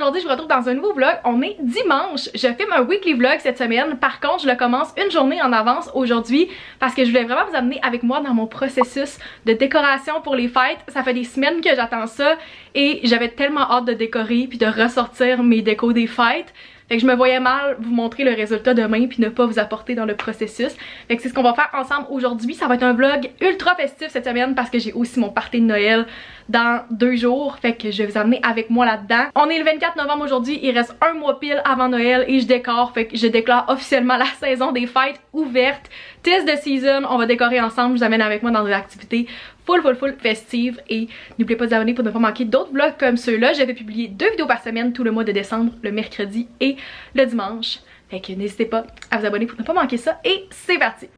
aujourd'hui je vous retrouve dans un nouveau vlog. On est dimanche, je filme un weekly vlog cette semaine. Par contre je le commence une journée en avance aujourd'hui parce que je voulais vraiment vous amener avec moi dans mon processus de décoration pour les fêtes. Ça fait des semaines que j'attends ça et j'avais tellement hâte de décorer puis de ressortir mes décos des fêtes. Fait que je me voyais mal vous montrer le résultat demain puis ne pas vous apporter dans le processus. Fait que c'est ce qu'on va faire ensemble aujourd'hui. Ça va être un vlog ultra festif cette semaine parce que j'ai aussi mon party de Noël dans 2 jours. Fait que je vais vous amener avec moi là-dedans. On est le 24 novembre aujourd'hui. Il reste un mois pile avant Noël et je décore. Fait que je déclare officiellement la saison des fêtes ouverte. Tis the season. On va décorer ensemble. Je vous amène avec moi dans des activités full festive et n'oubliez pas de vous abonner pour ne pas manquer d'autres vlogs comme ceux-là. Je vais publier 2 vidéos par semaine tout le mois de décembre, le mercredi et le dimanche. Fait que n'hésitez pas à vous abonner pour ne pas manquer ça et c'est parti!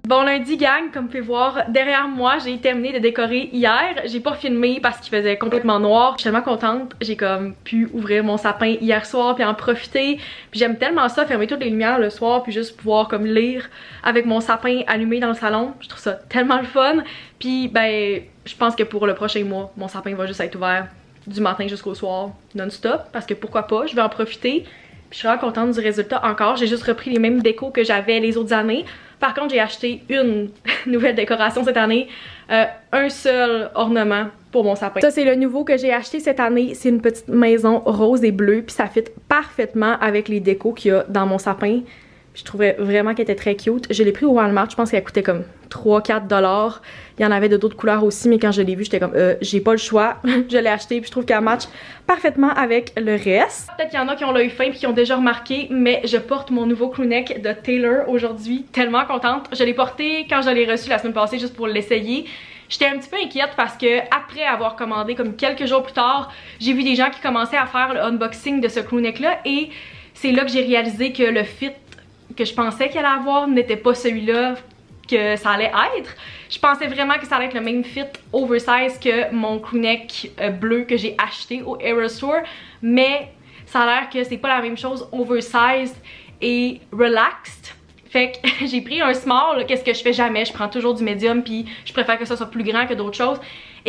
Bon lundi gang, comme vous pouvez voir derrière moi, j'ai terminé de décorer hier. J'ai pas filmé parce qu'il faisait complètement noir. Je suis tellement contente, j'ai comme pu ouvrir mon sapin hier soir puis en profiter. Puis j'aime tellement ça, fermer toutes les lumières le soir puis juste pouvoir comme lire avec mon sapin allumé dans le salon. Je trouve ça tellement le fun. Puis ben, je pense que pour le prochain mois, mon sapin va juste être ouvert du matin jusqu'au soir non-stop parce que pourquoi pas, je vais en profiter. Puis je suis vraiment contente du résultat encore. J'ai juste repris les mêmes décos que j'avais les autres années. Par contre, j'ai acheté une nouvelle décoration cette année. Un seul ornement pour mon sapin. Ça, c'est le nouveau que j'ai acheté cette année. C'est une petite maison rose et bleue. Puis ça fit parfaitement avec les décos qu'il y a dans mon sapin. Je trouvais vraiment qu'elle était très cute. Je l'ai pris au Walmart. Je pense qu'elle coûtait comme 3-4$. Il y en avait de d'autres couleurs aussi, mais quand je l'ai vue, j'étais comme j'ai pas le choix. Je l'ai acheté puis je trouve qu'elle match parfaitement avec le reste. Peut-être qu'il y en a qui ont l'œil fin puis qui ont déjà remarqué, mais je porte mon nouveau crewneck de Taylor aujourd'hui. Tellement contente. Je l'ai porté quand je l'ai reçu la semaine passée juste pour l'essayer. J'étais un petit peu inquiète parce que après avoir commandé comme quelques jours plus tard, j'ai vu des gens qui commençaient à faire le unboxing de ce crewneck là et c'est là que j'ai réalisé que le fit que je pensais qu'elle allait avoir n'était pas celui-là que ça allait être. Je pensais vraiment que ça allait être le même fit oversize que mon crewneck bleu que j'ai acheté au Aerostore, mais ça a l'air que c'est pas la même chose oversized et relaxed. Fait que j'ai pris un small, qu'est-ce que je fais jamais, je prends toujours du medium puis je préfère que ça soit plus grand que d'autres choses.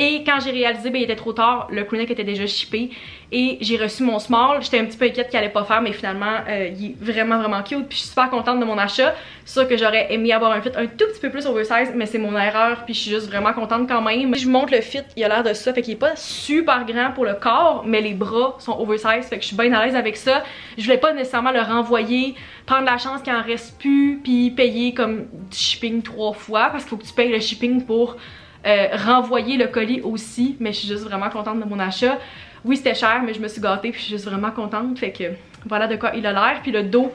Et quand j'ai réalisé, ben il était trop tard, le crewneck était déjà shippé et j'ai reçu mon small. J'étais un petit peu inquiète qu'il allait pas faire, mais finalement il est vraiment cute puis je suis super contente de mon achat. C'est sûr que j'aurais aimé avoir un fit un tout petit peu plus oversize, mais c'est mon erreur puis je suis juste vraiment contente quand même. Si je vous montre le fit, il a l'air de ça, fait qu'il est pas super grand pour le corps, mais les bras sont oversize, fait que je suis bien à l'aise avec ça. Je voulais pas nécessairement le renvoyer, prendre la chance qu'il en reste plus puis payer comme du shipping 3 fois parce qu'il faut que tu payes le shipping pour renvoyer le colis aussi, mais je suis juste vraiment contente de mon achat. Oui, c'était cher, mais je me suis gâtée puis je suis juste vraiment contente. Fait que voilà de quoi il a l'air. Puis le dos,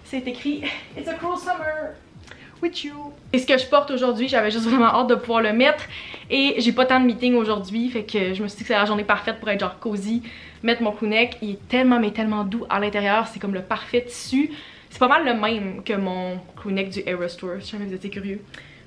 c'est écrit It's a cruel summer with you. Et ce que je porte aujourd'hui, j'avais juste vraiment hâte de pouvoir le mettre. Et j'ai pas tant de meetings aujourd'hui, fait que je me suis dit que c'est la journée parfaite pour être genre cosy. Mettre mon crewneck, il est tellement mais tellement doux à l'intérieur, c'est comme le parfait tissu. C'est pas mal le même que mon crewneck du Aerostore, si jamais vous étiez curieux.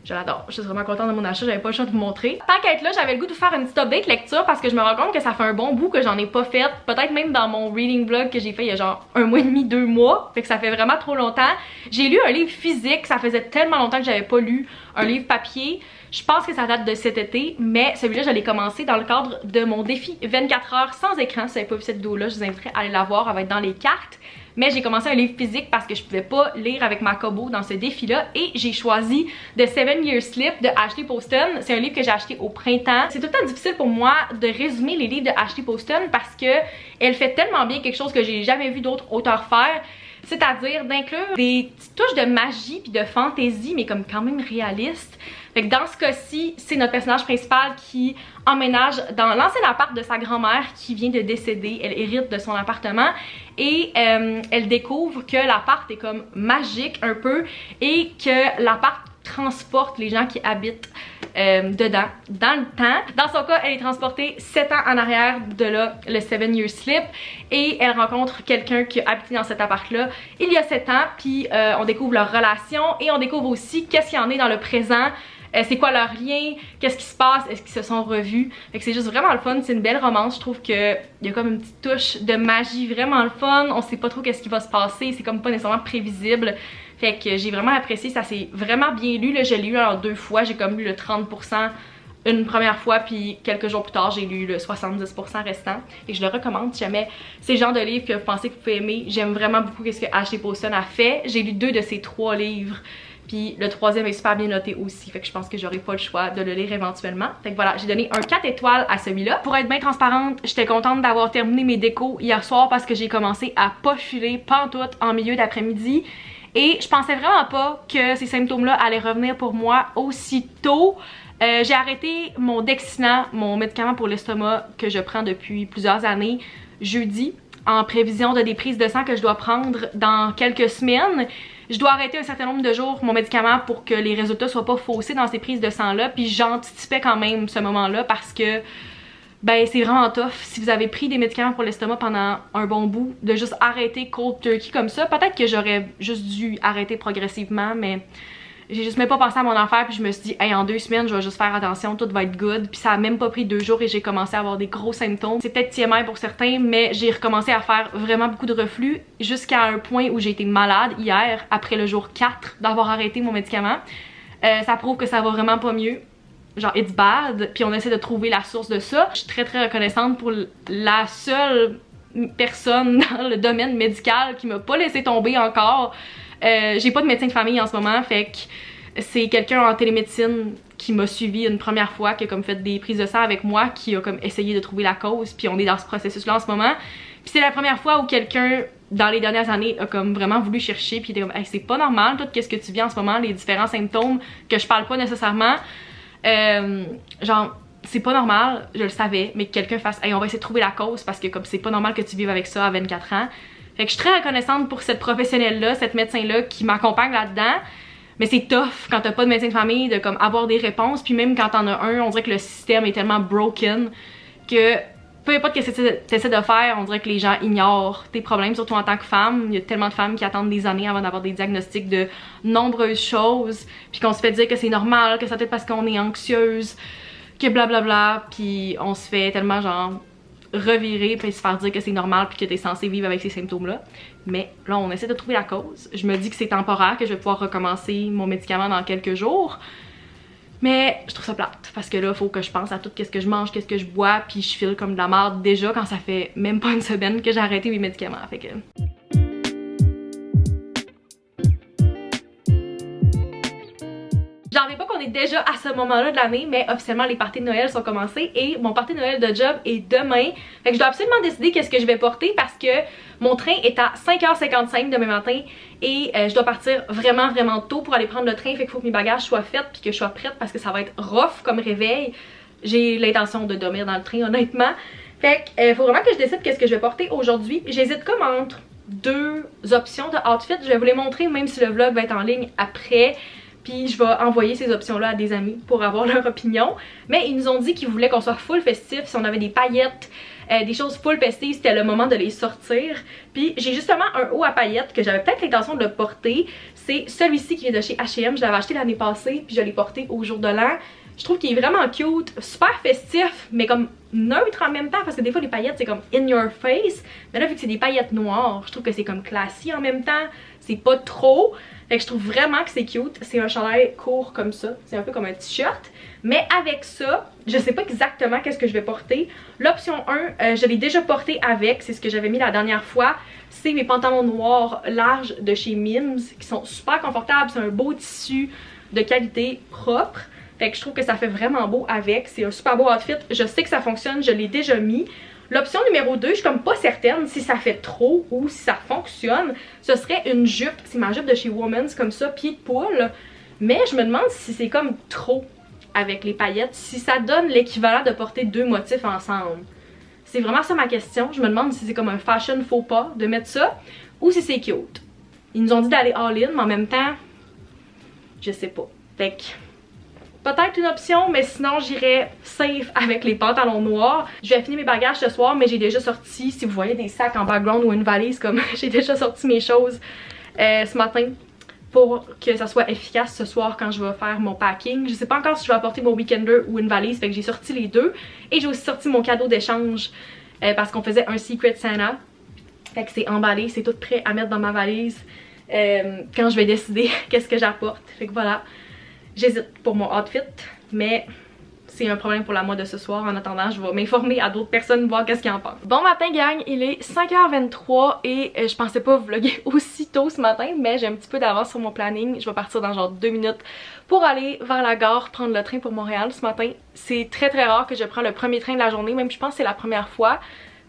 Je l'adore, je suis vraiment contente de mon achat, j'avais pas le choix de vous montrer. Tant qu'à être là, j'avais le goût de vous faire une petite update lecture parce que je me rends compte que ça fait un bon bout que j'en ai pas fait. Peut-être même dans mon reading vlog que j'ai fait il y a genre 1 mois et demi, 2 mois. Fait que ça fait vraiment trop longtemps. J'ai lu un livre physique, ça faisait tellement longtemps que j'avais pas lu un livre papier. Je pense que ça date de cet été, mais celui-là, je l'ai commencé dans le cadre de mon défi 24 heures sans écran. Si vous n'avez pas vu cette vidéo-là, je vous inviterai à aller la voir, elle va être dans les cartes. Mais j'ai commencé un livre physique parce que je pouvais pas lire avec ma Kobo dans ce défi-là et j'ai choisi The 7 Year Slip de Ashley Poston. C'est un livre que j'ai acheté au printemps. C'est tout le temps difficile pour moi de résumer les livres de Ashley Poston parce que elle fait tellement bien quelque chose que j'ai jamais vu d'autres auteurs faire. c'est-à-dire d'inclure des petites touches de magie puis de fantaisie, mais comme quand même réaliste. Fait que dans ce cas-ci, c'est notre personnage principal qui emménage dans l'ancien appart de sa grand-mère qui vient de décéder. Elle hérite de son appartement et elle découvre que l'appart est comme magique un peu et que l'appart transporte les gens qui habitent dedans, dans le temps. Dans son cas, elle est transportée 7 ans en arrière, de là le 7-year slip, et elle rencontre quelqu'un qui a habité dans cet appart-là il y a 7 ans, puis on découvre leur relation et on découvre aussi qu'est-ce qu'il y en est dans le présent. C'est quoi leur lien, qu'est-ce qui se passe, est-ce qu'ils se sont revus. Fait que c'est juste vraiment le fun, c'est une belle romance. Je trouve qu'il y a comme une petite touche de magie vraiment le fun. On sait pas trop qu'est-ce qui va se passer, c'est comme pas nécessairement prévisible. Fait que j'ai vraiment apprécié, ça s'est vraiment bien lu. Là, je l'ai lu en 2 fois, j'ai comme lu le 30% une première fois, puis quelques jours plus tard, j'ai lu le 70% restant. Et je le recommande si jamais c'est le genre de livre que vous pensez que vous pouvez aimer. J'aime vraiment beaucoup ce que Ashley Poston a fait. J'ai lu 2 de ses 3 livres. Puis le 3e est super bien noté aussi, fait que je pense que j'aurai pas le choix de le lire éventuellement. Fait que voilà, j'ai donné un 4 étoiles à celui-là. Pour être bien transparente, j'étais contente d'avoir terminé mes décos hier soir parce que j'ai commencé à pas filer pantoute en milieu d'après-midi. Et je pensais vraiment pas que ces symptômes-là allaient revenir pour moi aussitôt. J'ai arrêté mon Dexina, mon médicament pour l'estomac que je prends depuis plusieurs années, jeudi, en prévision de des prises de sang que je dois prendre dans quelques semaines. Je dois arrêter un certain nombre de jours mon médicament pour que les résultats soient pas faussés dans ces prises de sang-là. Puis j'anticipais quand même ce moment-là parce que ben c'est vraiment tough si vous avez pris des médicaments pour l'estomac pendant un bon bout, de juste arrêter cold turkey comme ça. Peut-être que j'aurais juste dû arrêter progressivement, mais j'ai juste même pas pensé à mon affaire, puis je me suis dit hey, en 2 semaines je vais juste faire attention, tout va être good. Puis ça a même pas pris 2 jours et j'ai commencé à avoir des gros symptômes. C'est peut-être TMI pour certains, mais j'ai recommencé à faire vraiment beaucoup de reflux jusqu'à un point où j'ai été malade hier après le jour 4 d'avoir arrêté mon médicament. Ça prouve que ça va vraiment pas mieux. Genre it's bad, puis on essaie de trouver la source de ça. Je suis très reconnaissante pour la seule personne dans le domaine médical qui m'a pas laissé tomber encore. J'ai pas de médecin de famille en ce moment, fait que c'est quelqu'un en télémédecine qui m'a suivi une première fois, qui a comme fait des prises de sang avec moi, qui a comme essayé de trouver la cause, puis on est dans ce processus-là en ce moment. Puis c'est la première fois où quelqu'un dans les dernières années a comme vraiment voulu chercher, puis il était comme hey, c'est pas normal, tout qu'est-ce que tu vis en ce moment, les différents symptômes que je parle pas nécessairement. Genre c'est pas normal, je le savais, mais que quelqu'un fasse hey, on va essayer de trouver la cause parce que comme c'est pas normal que tu vives avec ça à 24 ans. Fait que je suis très reconnaissante pour cette professionnelle-là, cette médecin-là qui m'accompagne là-dedans. Mais c'est tough quand t'as pas de médecin de famille de comme avoir des réponses, puis même quand t'en as un, on dirait que le système est tellement broken que peu importe ce que t'essaies de faire, on dirait que les gens ignorent tes problèmes, surtout en tant que femme. Il y a tellement de femmes qui attendent des années avant d'avoir des diagnostics de nombreuses choses, puis qu'on se fait dire que c'est normal, que ça peut être parce qu'on est anxieuse, que blablabla, puis on se fait tellement genre revirer puis se faire dire que c'est normal puis que t'es censé vivre avec ces symptômes-là. Mais là, on essaie de trouver la cause. Je me dis que c'est temporaire, que je vais pouvoir recommencer mon médicament dans quelques jours. Mais je trouve ça plate parce que là, il faut que je pense à tout qu'est-ce que je mange, qu'est-ce que je bois, puis je file comme de la merde déjà quand ça fait même pas une semaine que j'ai arrêté mes médicaments. Fait que j'en reviens pas qu'on est déjà à ce moment-là de l'année, mais officiellement les parties de Noël sont commencées et mon party de Noël de job est demain. Fait que je dois absolument décider qu'est-ce que je vais porter parce que mon train est à 5h55 demain matin et je dois partir vraiment tôt pour aller prendre le train. Fait qu'il faut que mes bagages soient faits puis que je sois prête parce que ça va être rough comme réveil. J'ai l'intention de dormir dans le train honnêtement. Fait qu'il faut vraiment que je décide qu'est-ce que je vais porter aujourd'hui. J'hésite comme entre 2 options de outfit. Je vais vous les montrer même si le vlog va être en ligne après. Puis je vais envoyer ces options-là à des amis pour avoir leur opinion. Mais ils nous ont dit qu'ils voulaient qu'on soit full festif, si on avait des paillettes, des choses full festives, c'était le moment de les sortir. Puis j'ai justement un haut à paillettes que j'avais peut-être l'intention de le porter. C'est celui-ci qui vient de chez H&M, je l'avais acheté l'année passée, puis je l'ai porté au jour de l'an. Je trouve qu'il est vraiment cute, super festif, mais comme neutre en même temps, parce que des fois les paillettes c'est comme in your face. Mais là vu que c'est des paillettes noires, je trouve que c'est comme classy en même temps, c'est pas trop. Fait que je trouve vraiment que c'est cute. C'est un chandail court comme ça. C'est un peu comme un t-shirt. Mais avec ça, je sais pas exactement qu'est-ce que je vais porter. L'option 1, je l'ai déjà porté avec. C'est ce que j'avais mis la dernière fois. C'est mes pantalons noirs larges de chez Mims qui sont super confortables. C'est un beau tissu de qualité propre. Fait que je trouve que ça fait vraiment beau avec. C'est un super beau outfit. Je sais que ça fonctionne. Je l'ai déjà mis. L'option numéro 2, je suis comme pas certaine si ça fait trop ou si ça fonctionne. Ce serait une jupe, c'est ma jupe de chez Woman's comme ça, pied de poule. Mais je me demande si c'est comme trop avec les paillettes, si ça donne l'équivalent de porter 2 motifs ensemble. C'est vraiment ça ma question. Je me demande si c'est comme un fashion faux pas de mettre ça ou si c'est cute. Ils nous ont dit d'aller all-in, mais en même temps, je sais pas. Fait que peut-être une option, mais sinon j'irais safe avec les pantalons noirs. Je vais finir mes bagages ce soir, mais j'ai déjà sorti, si vous voyez des sacs en background ou une valise, comme j'ai déjà sorti mes choses ce matin pour que ça soit efficace ce soir quand je vais faire mon packing. Je sais pas encore si je vais apporter mon weekender ou une valise, fait que j'ai sorti les deux. Et j'ai aussi sorti mon cadeau d'échange parce qu'on faisait un Secret Santa. Fait que c'est emballé, c'est tout prêt à mettre dans ma valise quand je vais décider qu'est-ce que j'apporte. Fait que voilà. J'hésite pour mon outfit, mais c'est un problème pour la mode de ce soir. En attendant, je vais m'informer à d'autres personnes, voir qu'est-ce qu'ils en pensent. Bon matin gang, il est 5h23 et je pensais pas vlogger aussi tôt ce matin, mais j'ai un petit peu d'avance sur mon planning. Je vais partir dans genre 2 minutes pour aller vers la gare, prendre le train pour Montréal ce matin. C'est très rare que je prends le premier train de la journée, même je pense que c'est la première fois,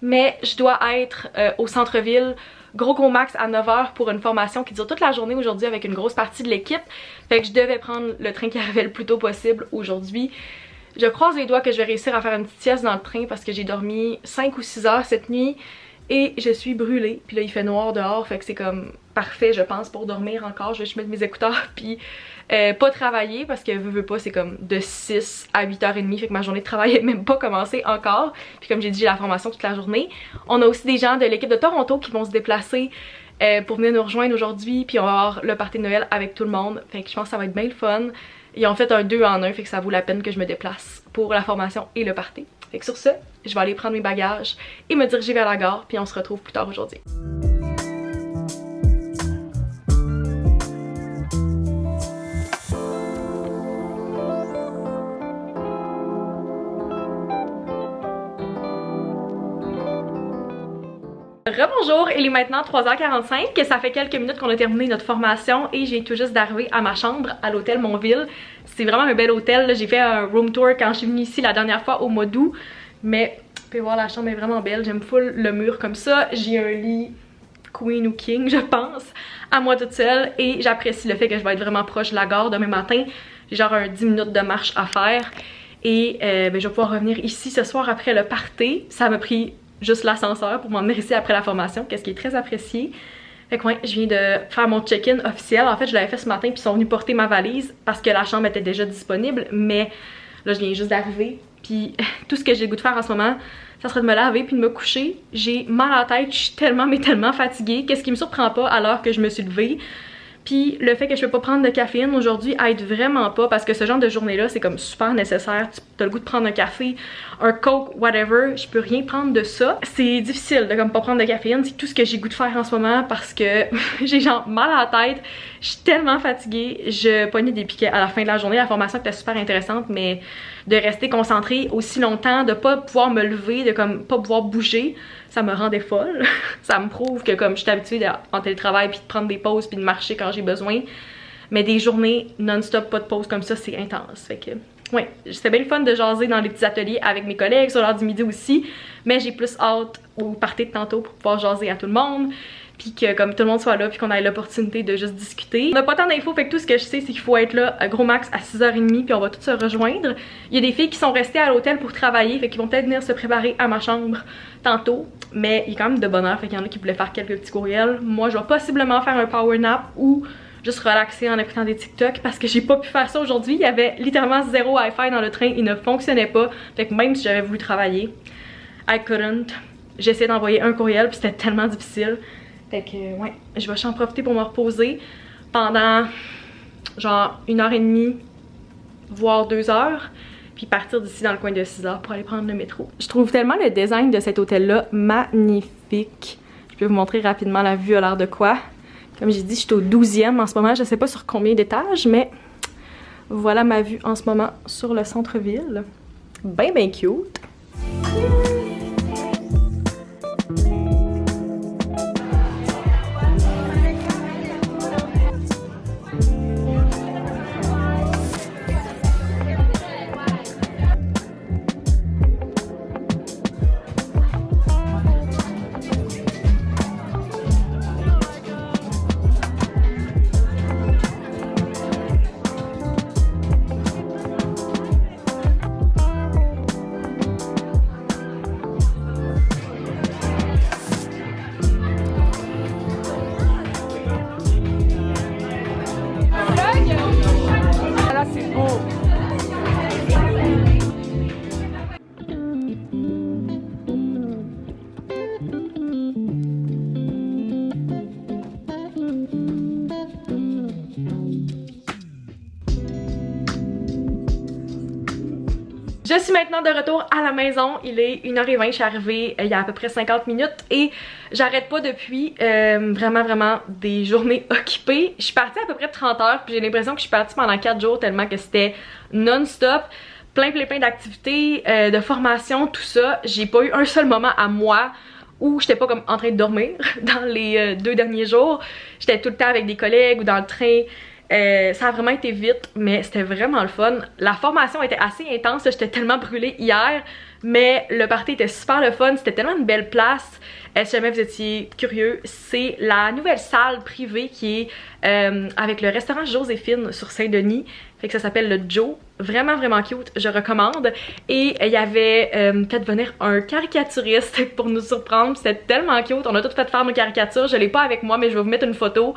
mais je dois être au centre-ville gros max à 9h pour une formation qui dure toute la journée aujourd'hui avec une grosse partie de l'équipe. Fait que je devais prendre le train qui arrivait le plus tôt possible aujourd'hui. Je croise les doigts que je vais réussir à faire une petite sieste dans le train parce que j'ai dormi 5 ou 6 heures cette nuit et je suis brûlée. Puis là il fait noir dehors, fait que c'est comme parfait je pense pour dormir encore. Je vais juste mettre mes écouteurs puis pas travailler parce que veux pas c'est comme de 6 à 8h30, fait que ma journée de travail n'est même pas commencée encore. Puis comme j'ai dit j'ai la formation toute la journée. On a aussi des gens de l'équipe de Toronto qui vont se déplacer pour venir nous rejoindre aujourd'hui, puis on va avoir le party de Noël avec tout le monde. Fait que je pense que ça va être bien le fun. Ils ont fait un 2 en 1, fait que ça vaut la peine que je me déplace pour la formation et le party. Fait que sur ce, je vais aller prendre mes bagages et me diriger vers la gare, puis on se retrouve plus tard aujourd'hui. Rebonjour, il est maintenant 3h45, ça fait quelques minutes qu'on a terminé notre formation et j'ai tout juste d'arriver à ma chambre à l'hôtel Montville. C'est vraiment un bel hôtel, j'ai fait un room tour quand je suis venue ici la dernière fois au mois d'août, mais vous pouvez voir la chambre est vraiment belle, j'aime full le mur comme ça, j'ai un lit queen ou king je pense, à moi toute seule et j'apprécie le fait que je vais être vraiment proche de la gare demain matin, j'ai genre un 10 minutes de marche à faire et je vais pouvoir revenir ici ce soir après le party. Ça m'a pris juste l'ascenseur pour m'emmener ici après la formation, qu'est-ce qui est très apprécié. Fait que ouais, je viens de faire mon check-in officiel. En fait, je l'avais fait ce matin puis ils sont venus porter ma valise parce que la chambre était déjà disponible. Mais là, je viens juste d'arriver. Puis tout ce que j'ai le goût de faire en ce moment, ça serait de me laver puis de me coucher. J'ai mal à la tête, je suis tellement mais tellement fatiguée. Qu'est-ce qui me surprend pas alors que je me suis levée. Puis le fait que je peux pas prendre de caféine aujourd'hui aide vraiment pas parce que ce genre de journée-là, c'est comme super nécessaire. Tu as le goût de prendre un café, un coke, whatever. Je peux rien prendre de ça. C'est difficile de comme pas prendre de caféine. C'est tout ce que j'ai goût de faire en ce moment parce que j'ai genre mal à la tête. Je suis tellement fatiguée. Je pognais des piquets à la fin de la journée. La formation était super intéressante, mais de rester concentrée aussi longtemps, de pas pouvoir me lever, de comme pas pouvoir bouger, ça me rendait folle. Ça me prouve que comme je suis habituée en télétravail puis de prendre des pauses puis de marcher quand j'ai besoin. Mais des journées non-stop, pas de pause comme ça, c'est intense. Fait que, ouais, c'était bien le fun de jaser dans les petits ateliers avec mes collègues sur l'heure du midi aussi. Mais j'ai plus hâte au party de tantôt pour pouvoir jaser à tout le monde. Puis que comme tout le monde soit là puis qu'on ait l'opportunité de juste discuter. On n'a pas tant d'infos, fait que tout ce que je sais c'est qu'il faut être là à gros max à 6h30 puis on va tous se rejoindre. Il y a des filles qui sont restées à l'hôtel pour travailler, fait qu'ils vont peut-être venir se préparer à ma chambre tantôt. Mais il y a quand même de bonne heure, fait qu'il y en a qui voulaient faire quelques petits courriels. Moi je vais possiblement faire un power nap ou juste relaxer en écoutant des TikTok parce que j'ai pas pu faire ça aujourd'hui. Il y avait littéralement zéro Wi-Fi dans le train, il ne fonctionnait pas. Fait que même si j'avais voulu travailler, I couldn't. J'ai essayé d'envoyer un courriel puis c'était tellement difficile. Fait que ouais, je vais en profiter pour me reposer pendant genre 1h30 voire 2 heures puis partir d'ici dans le coin de 6h pour aller prendre le métro. Je trouve tellement le design de cet hôtel là magnifique. Je peux vous montrer rapidement la vue a l'air de quoi. Comme j'ai dit, je suis au 12e en ce moment, je sais pas sur combien d'étages, mais voilà ma vue en ce moment sur le centre-ville. Ben cute. Je suis maintenant de retour à la maison, il est 1h20, je suis arrivée il y a à peu près 50 minutes et j'arrête pas depuis vraiment des journées occupées. Je suis partie à peu près 30 heures puis j'ai l'impression que je suis partie pendant 4 jours tellement que c'était non-stop. Plein d'activités, de formation, tout ça. J'ai pas eu un seul moment à moi où j'étais pas comme en train de dormir dans les 2 derniers jours. J'étais tout le temps avec des collègues ou dans le train. Ça a vraiment été vite, mais c'était vraiment le fun. La formation était assez intense, j'étais tellement brûlée hier, mais le party était super le fun, c'était tellement une belle place. Si jamais vous étiez curieux, c'est la nouvelle salle privée qui est avec le restaurant Joséphine sur Saint-Denis. Fait que ça s'appelle le Joe. Vraiment cute, je recommande. Et il y avait fait venir un caricaturiste pour nous surprendre. C'était tellement cute, on a tout fait faire nos caricatures. Je l'ai pas avec moi, mais je vais vous mettre une photo.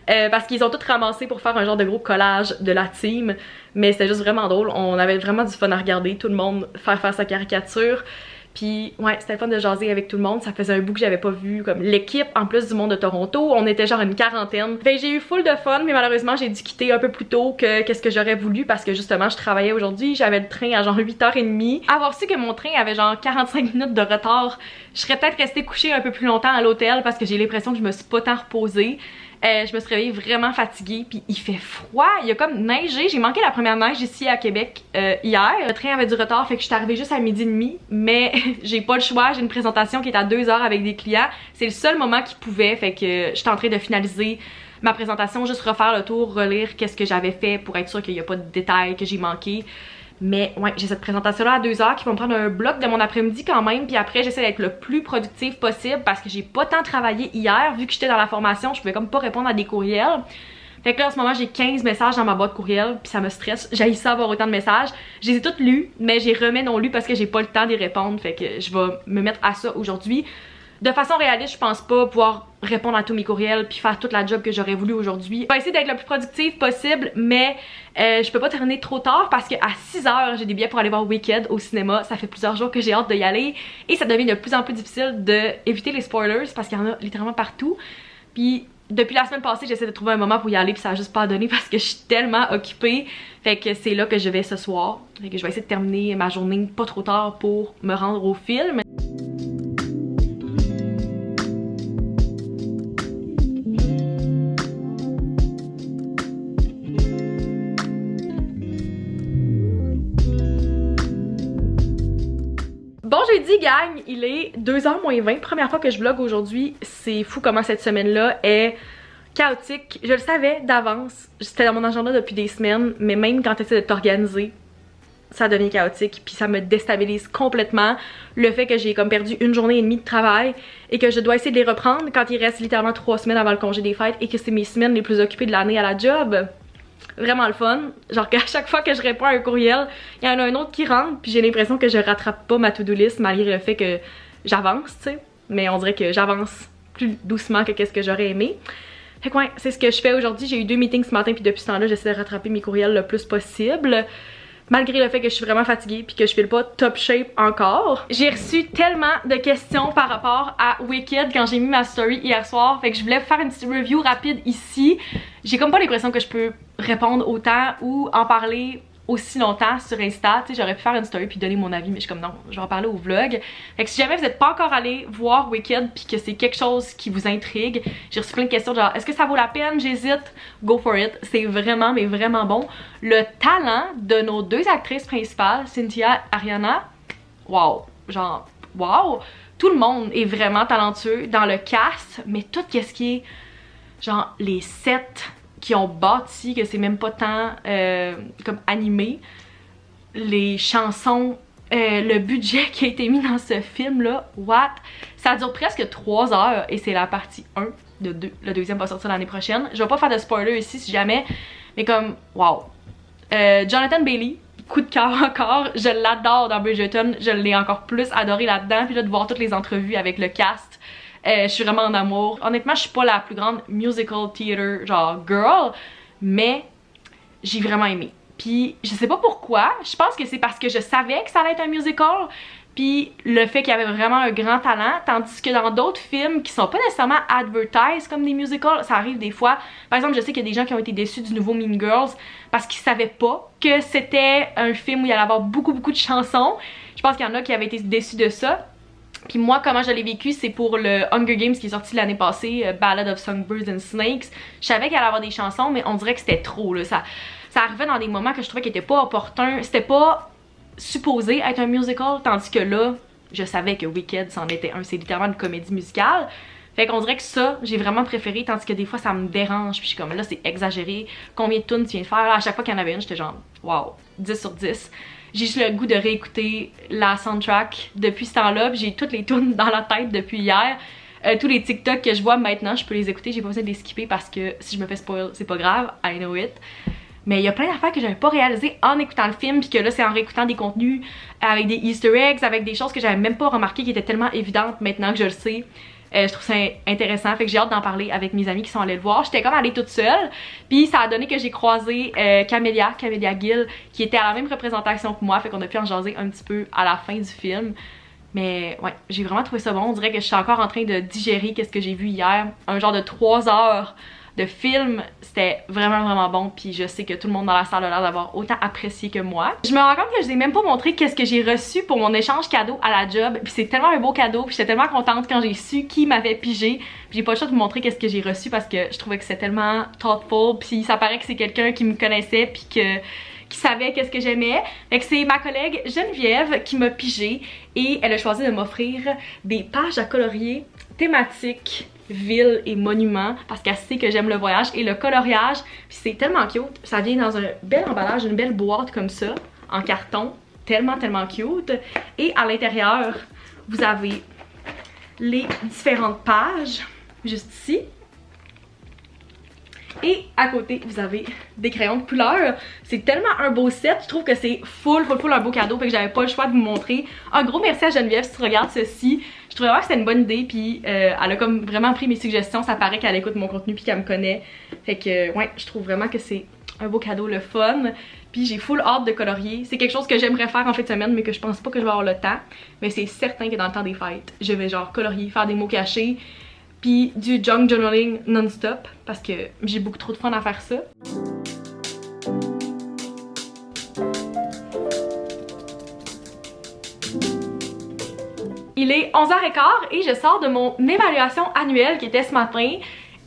Parce qu'ils ont tout ramassé pour faire un genre de gros collage de la team. Mais c'était juste vraiment drôle. On avait vraiment du fun à regarder. Tout le monde faire sa caricature. Puis ouais, c'était le fun de jaser avec tout le monde. Ça faisait un bout que j'avais pas vu comme l'équipe en plus du monde de Toronto. On était genre une quarantaine. Fait que j'ai eu full de fun, mais malheureusement j'ai dû quitter un peu plus tôt que qu'est-ce que j'aurais voulu parce que justement je travaillais aujourd'hui. J'avais le train à genre 8h30. Avoir su que mon train avait genre 45 minutes de retard, je serais peut-être restée couchée un peu plus longtemps à l'hôtel parce que j'ai l'impression que je me suis pas tant reposée. Je me suis réveillée vraiment fatiguée, puis il fait froid, il y a comme neigé, j'ai manqué la première neige ici à Québec hier. Le train avait du retard, fait que je suis arrivée juste à 12h30, mais j'ai pas le choix, j'ai une présentation qui est à 2h avec des clients. C'est le seul moment qu'ils pouvaient, fait que j'étais en train de finaliser ma présentation, juste refaire le tour, relire qu'est-ce que j'avais fait pour être sûre qu'il n'y a pas de détails que j'ai manqué. Mais ouais, j'ai cette présentation-là à 2h qui va me prendre un bloc de mon après-midi quand même. Puis après, j'essaie d'être le plus productive possible parce que j'ai pas tant travaillé hier. Vu que j'étais dans la formation, je pouvais comme pas répondre à des courriels. Fait que là, en ce moment, j'ai 15 messages dans ma boîte courriel. Puis ça me stresse. J'haïs ça avoir autant de messages. Je les ai toutes lus, mais j'ai remets non lus parce que j'ai pas le temps d'y répondre. Fait que je vais me mettre à ça aujourd'hui. De façon réaliste, je pense pas pouvoir répondre à tous mes courriels puis faire toute la job que j'aurais voulu aujourd'hui. Je vais essayer d'être le plus productive possible, mais je peux pas terminer trop tard parce qu'à 6h, j'ai des billets pour aller voir Wicked au cinéma. Ça fait plusieurs jours que j'ai hâte d'y aller et ça devient de plus en plus difficile d'éviter les spoilers parce qu'il y en a littéralement partout. Puis depuis la semaine passée, j'essaie de trouver un moment pour y aller puis ça a juste pas donné parce que je suis tellement occupée. Fait que c'est là que je vais ce soir. Fait que je vais essayer de terminer ma journée pas trop tard pour me rendre au film. Bon jeudi gang, il est 2h moins 20, première fois que je vlog aujourd'hui, c'est fou comment cette semaine-là est chaotique. Je le savais d'avance, c'était dans mon agenda depuis des semaines, mais même quand tu essaies de t'organiser, ça devient chaotique puis ça me déstabilise complètement. Le fait que j'ai comme perdu une journée et demie de travail et que je dois essayer de les reprendre quand il reste littéralement 3 semaines avant le congé des fêtes et que c'est mes semaines les plus occupées de l'année à la job. Vraiment le fun, genre qu'à chaque fois que je réponds à un courriel, il y en a un autre qui rentre puis j'ai l'impression que je rattrape pas ma to-do list malgré le fait que j'avance, tu sais. Mais on dirait que j'avance plus doucement que qu'est-ce que j'aurais aimé. Fait que ouais, c'est ce que je fais aujourd'hui. J'ai eu 2 meetings ce matin puis depuis ce temps-là, j'essaie de rattraper mes courriels le plus possible. Malgré le fait que je suis vraiment fatiguée puis que je file pas top shape encore. J'ai reçu tellement de questions par rapport à Wicked quand j'ai mis ma story hier soir. Fait que je voulais faire une petite review rapide ici. J'ai comme pas l'impression que je peux répondre autant ou en parler aussi longtemps sur Insta. Tu sais, j'aurais pu faire une story puis donner mon avis, mais je suis comme non, je vais en parler au vlog. Fait que si jamais vous n'êtes pas encore allé voir Wicked puis que c'est quelque chose qui vous intrigue, j'ai reçu plein de questions genre est-ce que ça vaut la peine, j'hésite, go for it. C'est vraiment mais vraiment bon. Le talent de nos 2 actrices principales, Cynthia et Ariana, wow, genre wow. Tout le monde est vraiment talentueux dans le cast, mais tout ce qui est genre les sets qui ont bâti, que c'est même pas tant comme animé, les chansons, le budget qui a été mis dans ce film là, what? Ça dure presque 3 heures et c'est la partie 1 de 2. Le deuxième va sortir l'année prochaine. Je vais pas faire de spoiler ici si jamais, mais comme wow. Jonathan Bailey, coup de cœur encore, je l'adore dans Bridgerton, je l'ai encore plus adoré là-dedans, puis là de voir toutes les entrevues avec le cast. Je suis vraiment en amour. Honnêtement, je suis pas la plus grande musical theater genre girl, mais j'ai vraiment aimé. Puis je sais pas pourquoi, je pense que c'est parce que je savais que ça allait être un musical, puis le fait qu'il y avait vraiment un grand talent, tandis que dans d'autres films qui sont pas nécessairement advertised comme des musicals, ça arrive des fois. Par exemple, je sais qu'il y a des gens qui ont été déçus du nouveau Mean Girls parce qu'ils savaient pas que c'était un film où il allait avoir beaucoup de chansons. Je pense qu'il y en a qui avaient été déçus de ça. Puis moi, comment je l'ai vécu, c'est pour le Hunger Games qui est sorti l'année passée, Ballad of Songbirds and Snakes. Je savais qu'il allait avoir des chansons, mais on dirait que c'était trop, là. Ça arrivait dans des moments que je trouvais qu'ils étaient pas opportuns. C'était pas supposé être un musical, tandis que là, je savais que Wicked c'en était un. C'est littéralement une comédie musicale. Fait qu'on dirait que ça, j'ai vraiment préféré, tandis que des fois, ça me dérange. Puis je suis comme, là, c'est exagéré. Combien de tunes tu viens de faire? À chaque fois qu'il y en avait une, j'étais genre, wow, 10 sur 10. J'ai juste le goût de réécouter la soundtrack depuis ce temps-là. J'ai toutes les tunes dans la tête depuis hier. Tous les TikTok que je vois maintenant, je peux les écouter. J'ai pas besoin de les skipper parce que si je me fais spoil, c'est pas grave. I know it. Mais il y a plein d'affaires que j'avais pas réalisées en écoutant le film, puis que là c'est en réécoutant des contenus avec des easter eggs, avec des choses que j'avais même pas remarquées qui étaient tellement évidentes maintenant que je le sais. Je trouve ça intéressant, fait que j'ai hâte d'en parler avec mes amis qui sont allés le voir. J'étais comme allée toute seule, puis ça a donné que j'ai croisé Camélia Gill, qui était à la même représentation que moi, fait qu'on a pu en jaser un petit peu à la fin du film. Mais ouais, j'ai vraiment trouvé ça bon. On dirait que je suis encore en train de digérer qu'est-ce que j'ai vu hier. Un genre de 3 heures de film, c'était vraiment bon, puis je sais que tout le monde dans la salle a l'air d'avoir autant apprécié que moi. Je me rends compte que je n'ai même pas montré qu'est-ce que j'ai reçu pour mon échange cadeau à la job, puis c'est tellement un beau cadeau, puis j'étais tellement contente quand j'ai su qui m'avait pigé, puis j'ai pas le choix de vous montrer qu'est-ce que j'ai reçu parce que je trouvais que c'était tellement thoughtful, puis ça paraît que c'est quelqu'un qui me connaissait, puis qui savait qu'est-ce que j'aimais. Fait que c'est ma collègue Geneviève qui m'a pigé et elle a choisi de m'offrir des pages à colorier thématiques ville et monuments parce qu'elle sait que j'aime le voyage et le coloriage, puis c'est tellement cute. Ça vient dans un bel emballage, une belle boîte comme ça, en carton, tellement cute. Et à l'intérieur, vous avez les différentes pages, juste ici. Et à côté, vous avez des crayons de couleur. C'est tellement un beau set. Je trouve que c'est full un beau cadeau. Fait que j'avais pas le choix de vous montrer. Un gros merci à Geneviève si tu regardes ceci. Je trouvais vraiment que c'était une bonne idée. Puis elle a comme vraiment pris mes suggestions. Ça paraît qu'elle écoute mon contenu puis qu'elle me connaît. Fait que ouais, je trouve vraiment que c'est un beau cadeau, le fun. Puis j'ai full hâte de colorier. C'est quelque chose que j'aimerais faire en fin de semaine, mais que je pense pas que je vais avoir le temps. Mais c'est certain que dans le temps des fêtes, je vais genre colorier, faire des mots cachés. Puis du junk journaling non-stop parce que j'ai beaucoup trop de fun à faire ça. Il est 11h15 et je sors de mon évaluation annuelle qui était ce matin.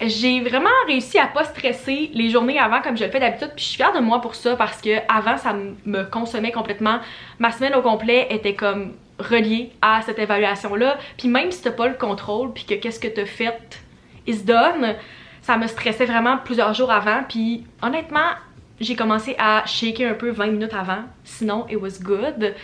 J'ai vraiment réussi à pas stresser les journées avant comme je le fais d'habitude, puis je suis fière de moi pour ça parce que avant ça me consommait complètement. Ma semaine au complet était comme reliée à cette évaluation-là, puis même si t'as pas le contrôle, puis que qu'est-ce que t'as fait is done, ça me stressait vraiment plusieurs jours avant, puis honnêtement, j'ai commencé à shaker un peu 20 minutes avant, sinon it was good.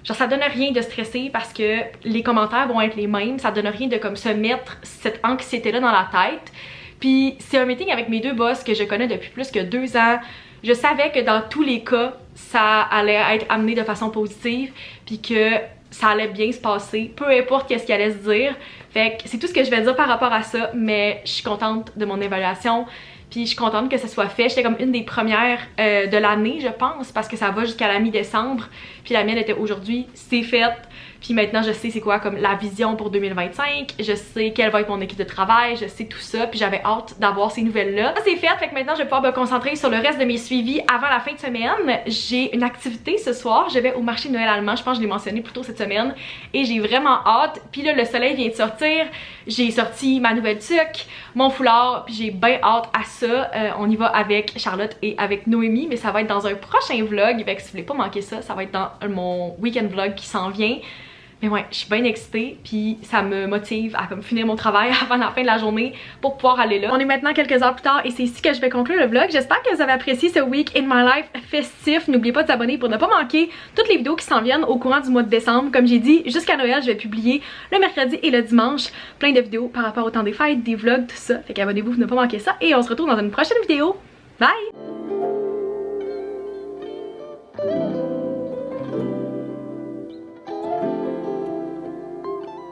Genre ça donne rien de stresser parce que les commentaires vont être les mêmes, ça donne rien de comme se mettre cette anxiété-là dans la tête. Puis c'est un meeting avec mes deux boss que je connais depuis plus que 2 ans. Je savais que dans tous les cas, ça allait être amené de façon positive, puis que ça allait bien se passer, peu importe qu'est-ce qu'il allait se dire. Fait que c'est tout ce que je vais dire par rapport à ça, mais je suis contente de mon évaluation. Puis je suis contente que ça soit fait. J'étais comme une des premières de l'année, je pense, parce que ça va jusqu'à la mi-décembre. Puis la mienne était aujourd'hui, c'est fait. Puis maintenant, je sais c'est quoi comme la vision pour 2025. Je sais quelle va être mon équipe de travail. Je sais tout ça. Puis j'avais hâte d'avoir ces nouvelles-là. Ça, c'est fait. Fait que maintenant, je vais pouvoir me concentrer sur le reste de mes suivis avant la fin de semaine. J'ai une activité ce soir. Je vais au marché de Noël allemand. Je pense que je l'ai mentionné plus tôt cette semaine. Et j'ai vraiment hâte. Puis là, le soleil vient de sortir. J'ai sorti ma nouvelle tuque, mon foulard. Puis j'ai bien hâte à ça. On y va avec Charlotte et avec Noémie. Mais ça va être dans un prochain vlog. Fait que si vous voulez pas manquer ça, ça va être dans mon week-end vlog qui s'en vient. Mais ouais, je suis bien excitée, puis ça me motive à comme finir mon travail avant la fin de la journée pour pouvoir aller là. On est maintenant quelques heures plus tard et c'est ici que je vais conclure le vlog. J'espère que vous avez apprécié ce week in my life festif. N'oubliez pas de vous abonner pour ne pas manquer toutes les vidéos qui s'en viennent au courant du mois de décembre. Comme j'ai dit, jusqu'à Noël, je vais publier le mercredi et le dimanche plein de vidéos par rapport au temps des fêtes, des vlogs, tout ça. Fait qu'abonnez-vous pour ne pas manquer ça et on se retrouve dans une prochaine vidéo. Bye!